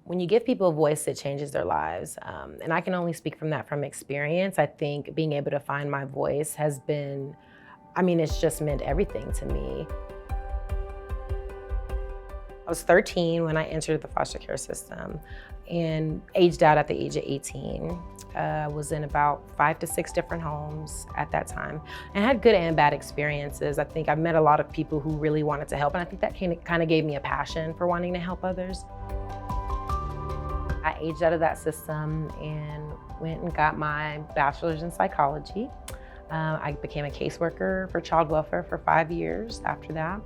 When you give people a voice, it changes their lives. And I can only speak from that from experience. I think being able to find my voice has been, it's just meant everything to me. I was 13 when I entered the foster care system and aged out at the age of 18. Was in about 5 to 6 different homes at that time and had good and bad experiences. I think I've met a lot of people who really wanted to help, and I think that kind of gave me a passion for wanting to help others. I aged out of that system and went and got my bachelor's in psychology. I became a caseworker for child welfare for 5 years after that.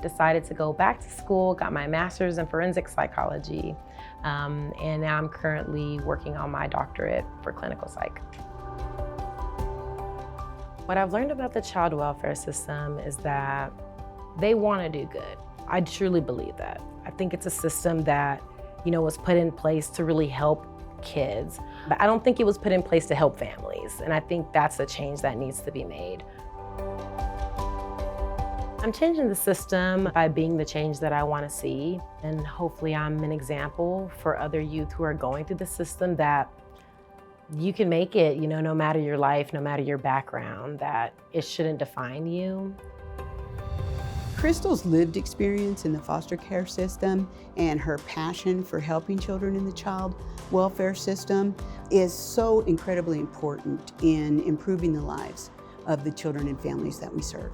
Decided to go back to school, got my master's in forensic psychology, and now I'm currently working on my doctorate for clinical psych. What I've learned about the child welfare system is that they want to do good. I truly believe that. I think it's a system that, was put in place to really help kids, but I don't think it was put in place to help families, and I think that's a change that needs to be made. I'm changing the system by being the change that I want to see, and hopefully I'm an example for other youth who are going through the system that you can make it, no matter your life, no matter your background, that it shouldn't define you. Krystal's lived experience in the foster care system and her passion for helping children in the child welfare system is so incredibly important in improving the lives of the children and families that we serve.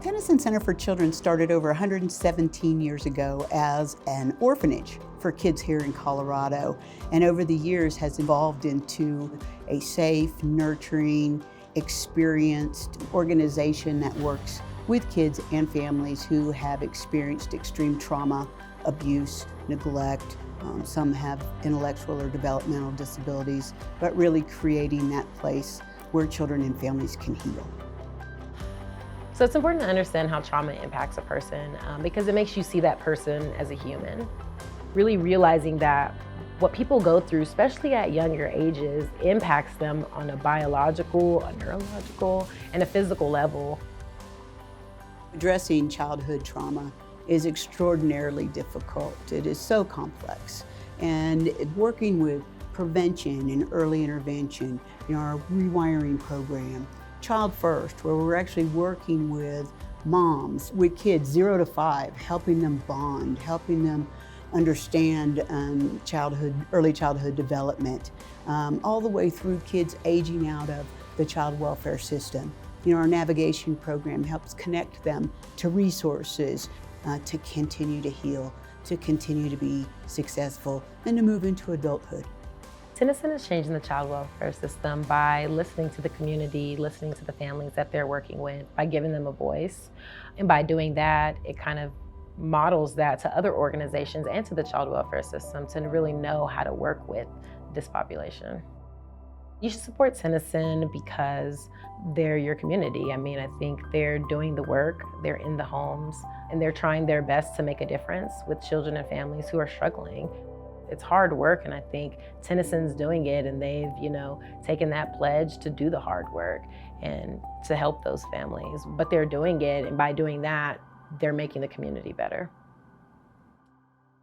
Tennyson Center for Children started over 117 years ago as an orphanage for kids here in Colorado, and over the years has evolved into a safe, nurturing, experienced organization that works with kids and families who have experienced extreme trauma, abuse, neglect. Some have intellectual or developmental disabilities, but really creating that place where children and families can heal. So it's important to understand how trauma impacts a person because it makes you see that person as a human. Really realizing that what people go through, especially at younger ages, impacts them on a biological, a neurological, and a physical level. Addressing childhood trauma is extraordinarily difficult. It is so complex. And working with prevention and early intervention, our rewiring program, Child First, where we're actually working with moms, with kids 0 to 5, helping them bond, helping them understand early childhood development, all the way through kids aging out of the child welfare system. Our navigation program helps connect them to resources to continue to heal, to continue to be successful, and to move into adulthood. Tennyson is changing the child welfare system by listening to the community, listening to the families that they're working with, by giving them a voice. And by doing that, it kind of models that to other organizations and to the child welfare system to really know how to work with this population. You should support Tennyson because they're your community. I think they're doing the work, they're in the homes, and they're trying their best to make a difference with children and families who are struggling. It's hard work, and I think Tennyson's doing it, and they've, taken that pledge to do the hard work and to help those families. But they're doing it, and by doing that, they're making the community better.